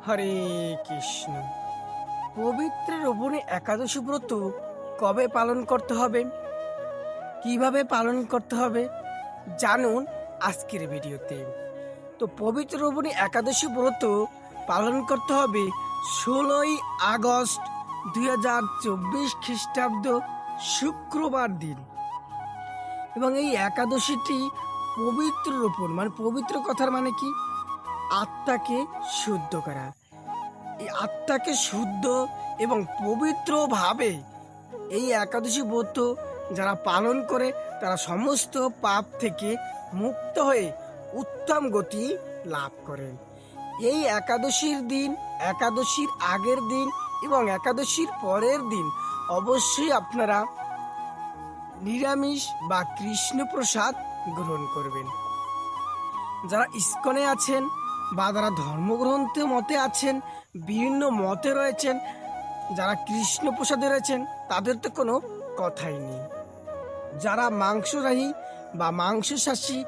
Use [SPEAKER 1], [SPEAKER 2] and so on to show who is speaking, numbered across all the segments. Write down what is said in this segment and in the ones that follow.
[SPEAKER 1] হরে কৃষ্ণ। পবিত্র রোপণী একাদশী ব্রত কবে পালন করতে হবে, কিভাবে পালন করতে হবে জানুন আজকের ভিডিওতে। তো পবিত্র রোপণী একাদশী ব্রত পালন করতে হবে 16ই আগস্ট 2024 খ্রিস্টাব্দ শুক্রবার দিন। এবং এই একাদশীটি পবিত্র রোপণ মানে পবিত্র কথার মানে কি, আত্মাকে শুদ্ধ করা। এই আত্মাকে শুদ্ধ এবং পবিত্রভাবে এই একাদশী ব্রত যারা পালন করে তারা সমস্ত পাপ থেকে মুক্ত হয়ে উত্তম গতি লাভ করেন। এই একাদশীর দিন, একাদশীর আগের দিন এবং একাদশীর পরের দিন অবশ্যই আপনারা নিরামিষ বা কৃষ্ণ প্রসাদ গ্রহণ করবেন। যারা ইস্কনে আছেন বা যারা ধর্মগ্রন্থ মতে আছেন, বিভিন্ন মতে রয়েছেন, যারা কৃষ্ণ প্রসাদে রয়েছেন তাদের তো কোনো কথাই নেই। যারা মাংসরাহী বা মাংসশাসী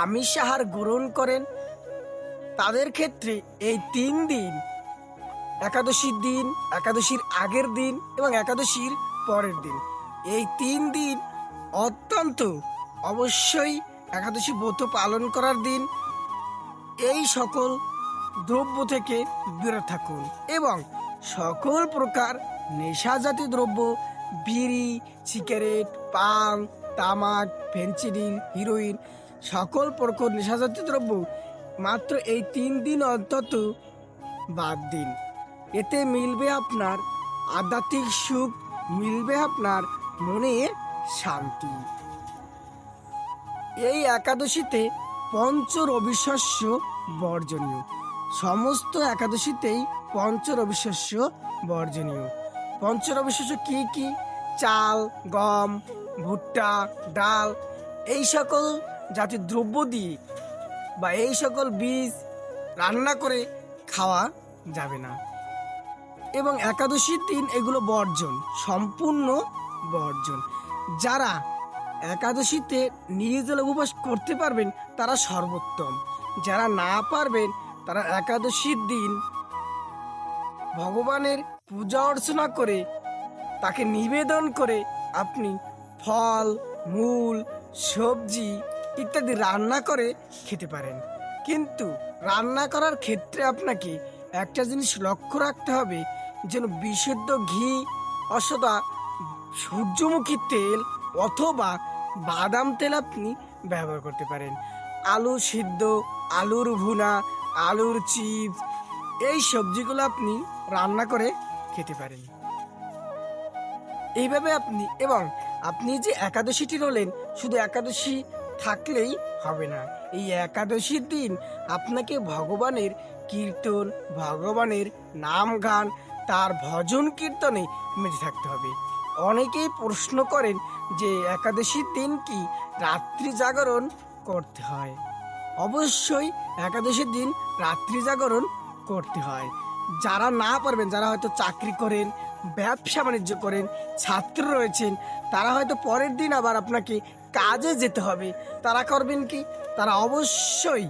[SPEAKER 1] আমিষ আহার গ্রহণ করেন তাদের ক্ষেত্রে এই 3 দিন, একাদশীর দিন, একাদশীর আগের দিন এবং একাদশীর পরের দিন, এই 3 দিন অত্যন্ত অবশ্যই একাদশী ব্রত পালন করার দিন। এই সকল দ্রব্য থেকে বিরত থাকুন এবং সকল প্রকার নেশাজাতীয় দ্রব্য, বিড়ি, সিগারেট, পান, তামাক, ফেন্সিডিল, হিরোইন, সকল প্রকার নেশাজাতীয় দ্রব্য মাত্র এই 3 দিন অন্তত বাদ দিন। এতে মিলবে আপনার আধ্যাত্মিক সুখ, মিলবে আপনার মনের শান্তি। এই একাদশীতে পঞ্চ রবি শস্য বর্জনীয়। সমস্ত একাদশীতেই পঞ্চ রবি শস্য বর্জনীয়। পঞ্চ রবি শস্য কি কি? চাল, গম, ভুট্টা, ডাল, এই সকল জাতীয় দ্রব্য দিয়ে বা এই সকল বীজ রান্না করে খাওয়া যাবে না। এবং একাদশীর দিন এগুলো বর্জন, সম্পূর্ণ বর্জন। যারা একাদশীতে নির্জল উপবাস করতে পারবেন তারা সর্বোত্তম। যারা না পারবেন তারা একাদশীর দিন ভগবানের পূজা অর্চনা করে তাকে নিবেদন করে আপনি ফল, মূল, সবজি ইত্যাদি রান্না করে খেতে পারেন। কিন্তু রান্না করার ক্ষেত্রে আপনাকে একটা জিনিস লক্ষ্য রাখতে হবে, যেন বিশুদ্ধ ঘি অথবা সূর্যমুখী তেল অথবা বাদাম তেল আপনি ব্যবহার করতে পারেন। আলু সিদ্ধ, আলুর ভুনা, আলুর চিপস, এই সবজিগুলো আপনি রান্না করে খেতে পারেন। এইভাবে আপনি, এবং আপনি যে একাদশীটি রলেন শুধু একাদশী থাকলেই হবে না। এই একাদশীর দিন আপনাকে ভগবানের কীর্তন, ভগবানের নাম গান, তার ভজন কীর্তনে মেতে থাকতে হবে। অনেকেই প্রশ্ন করেন যে একাদশীর দিন কি রাত্রি জাগরণ করতে হয়? অবশ্যই একাদশীর দিন রাত্রি জাগরণ করতে হয়। যারা না পারবেন, যারা হয়তো চাকরি করেন, ব্যবসা বাণিজ্য করেন, ছাত্র রয়েছেন, তারা হয়তো পরের দিন আবার আপনাকে কাজে যেতে হবে, তারা করবেন কি? তারা অবশ্যই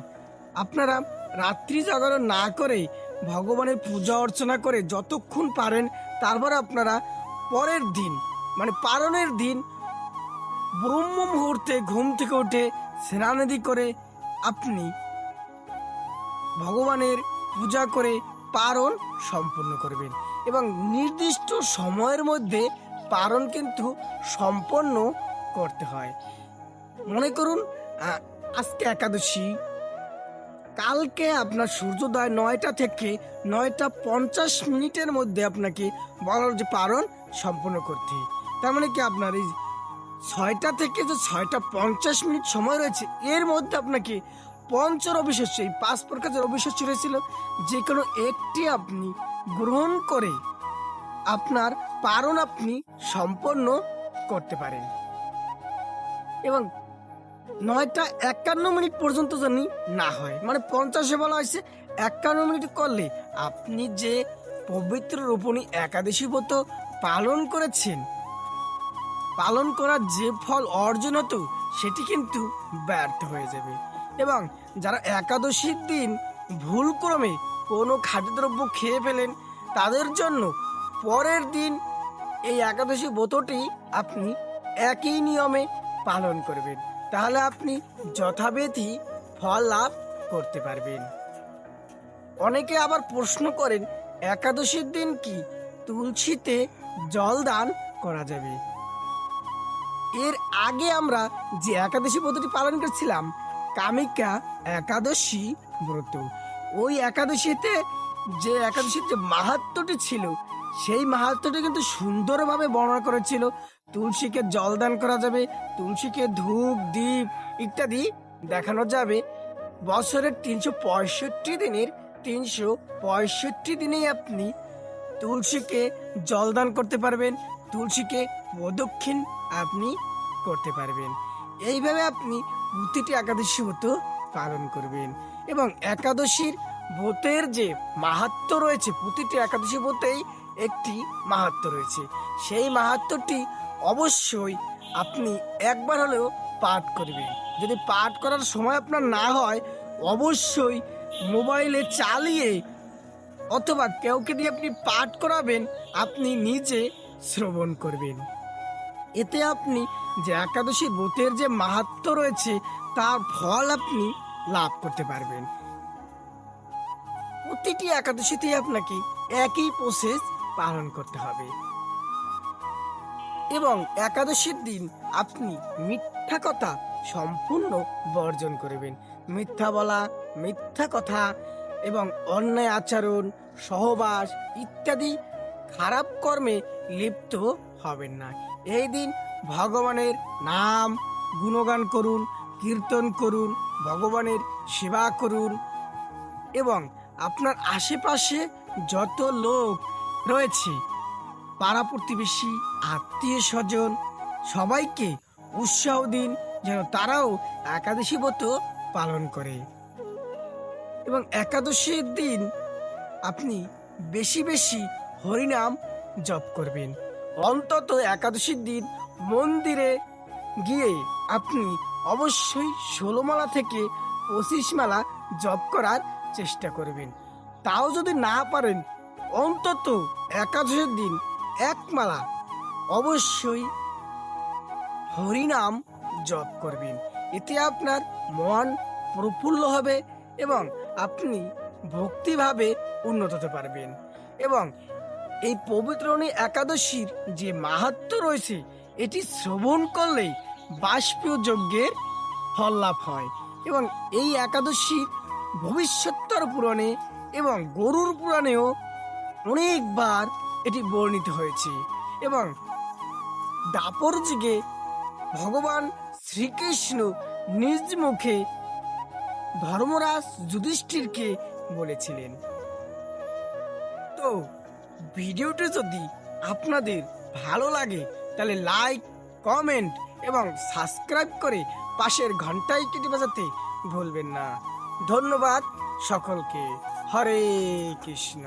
[SPEAKER 1] আপনারা রাত্রি জাগরণ না করে ভগবানের পূজা অর্চনা করে যতক্ষণ পারেন, তারপরে আপনারা পরের দিন মানে পালনের দিন ব্রহ্ম মুহূর্তে ঘুম থেকে উঠে স্নানাদি করে আপনি ভগবানের পূজা করে পারণ সম্পূর্ণ করবেন। এবং নির্দিষ্ট সময়ের মধ্যে পারণ কিন্তু সম্পন্ন করতে হয়। মনে করুন আজকে একাদশী, কালকে আপনার সূর্যোদয় 9টা থেকে 9:50 মধ্যে আপনাকে বলার যে পারণ সম্পন্ন করতে। তার মানে কি আপনার এই 6টা থেকে যে 6:50 সময় রয়েছে এর মধ্যে আপনাকে পঞ্চ রবি শস্য, এই 5 প্রকার রবি শস্য রয়েছিল, যে কোনো একটি আপনি গ্রহণ করে আপনার পারণ আপনি সম্পন্ন করতে পারেন। এবং 9:51 পর্যন্ত জানি না হয়, মানে 50-এ বলা হয়েছে 51 করলে আপনি যে পবিত্র রোপণী একাদশী ব্রত পালন করেছেন, পালন করার যে ফল অর্জন হতো সেটি কিন্তু ব্যর্থ হয়ে যাবে। এবং যারা একাদশীর দিন ভুলক্রমে কোনো খাদ্যদ্রব্য খেয়ে ফেলেন তাদের জন্য পরের দিন এই একাদশী ব্রতটি আপনি একই নিয়মে পালন করবেন, তাহলে আপনি যথাবিধি ফল লাভ করতে পারবেন। অনেকে আবার প্রশ্ন করেন, একাদশীর দিন কি তুলসীতে জল দান করা যাবে? এর আগে আমরা যে একাদশী ব্রতটি পালন করছিলাম, কামিকা একাদশী ব্রত, ওই একাদশীতে যে একাদশীর যে মাহাত্ম্যটি ছিল, সেই মাহাত্ম্যটি কিন্তু সুন্দরভাবে বর্ণনা করেছিল। তুলসীকে জল দান করা যাবে, তুলসীকে ধূপ দীপ ইত্যাদি দেখানো যাবে। বছরের 365 দিনের 365 দিনেই আপনি তুলসীকে জল দান করতে পারবেন, তুলসীকে প্রদক্ষিণ আপনি করতে পারবেন। এইভাবে আপনি প্রতিটি একাদশী ব্রত পালন করবেন। এবং একাদশীর ব্রতের যে মাহাত্ম্য রয়েছে, প্রতিটি একাদশী ব্রতেই একটি মাহাত্ম্য রয়েছে। সেই মাহাত্ম্যটি অবশ্যই আপনি একবার হলেও পাঠ করবেন। যদি পাঠ করার সময় আপনার না হয়, অবশ্যই মোবাইলে চালিয়ে অথবা কেউকে দিয়ে আপনি পাঠ করাবেন, আপনি নিজে শ্রবণ করবেন। এতে আপনি যে একাদশী ব্রতের যে মাহাত্ম্য রয়েছে তার ফল আপনি লাভ করতে পারবেন। প্রতিটি একাদশীতেই আপনাকে একই প্রসেস পালন করতে হবে। এবং একাদশীর দিন আপনি মিথ্যা কথা সম্পূর্ণ বর্জন করবেন। মিথ্যা বলা, মিথ্যা কথা এবং অন্যায় আচরণ, সহবাস ইত্যাদি খারাপ কর্মে লিপ্ত হবেন না। এই দিন ভগবানের নাম গুণগান করুন, কীর্তন করুন, ভগবানের সেবা করুন এবং আপনার আশেপাশে যত লোক রয়েছে, পাড়া প্রতিবেশী, আত্মীয় স্বজন, সবাইকে উৎসাহ দিন যেন তারাও একাদশী ব্রত পালন করে। এবং একাদশীর দিন আপনি বেশি বেশি হরিনাম জপ করবেন। অন্তত একাদশীর দিন মন্দিরে গিয়ে আপনি অবশ্যই 16 মালা থেকে 25 মালা জপ করার চেষ্টা করবেন। তাও যদি না পারেন, অন্তত একাদশীর দিন 1 মালা অবশ্যই হরিনাম জপ করবেন। এতে আপনার মন প্রফুল্ল হবে এবং আপনি ভক্তিভাবে উন্নত হতে পারবেন। এবং এই পবিত্র একাদশীর যে মাহাত্ম্য রয়েছে, এটি শ্রবণ করলেই বাষ্পীয় যজ্ঞের ফল লাভ হয়। এবং এই একাদশীর ভবিষ্যত্তর পুরাণে এবং গরুর পুরাণেও অনেকবার এটি বর্ণিত হয়েছে। এবং দাপর যুগে ভগবান শ্রীকৃষ্ণ নিজ মুখে ধর্মরাজ যুধিষ্ঠিরকে বলেছিলেন। তো ভিডিওটি যদি আপনাদের ভালো লাগে তাহলে লাইক, কমেন্ট এবং সাবস্ক্রাইব করে পাশের ঘন্টাইটি বাজাতে ভুলবেন না। ধন্যবাদ সকলকে। হরে কৃষ্ণ।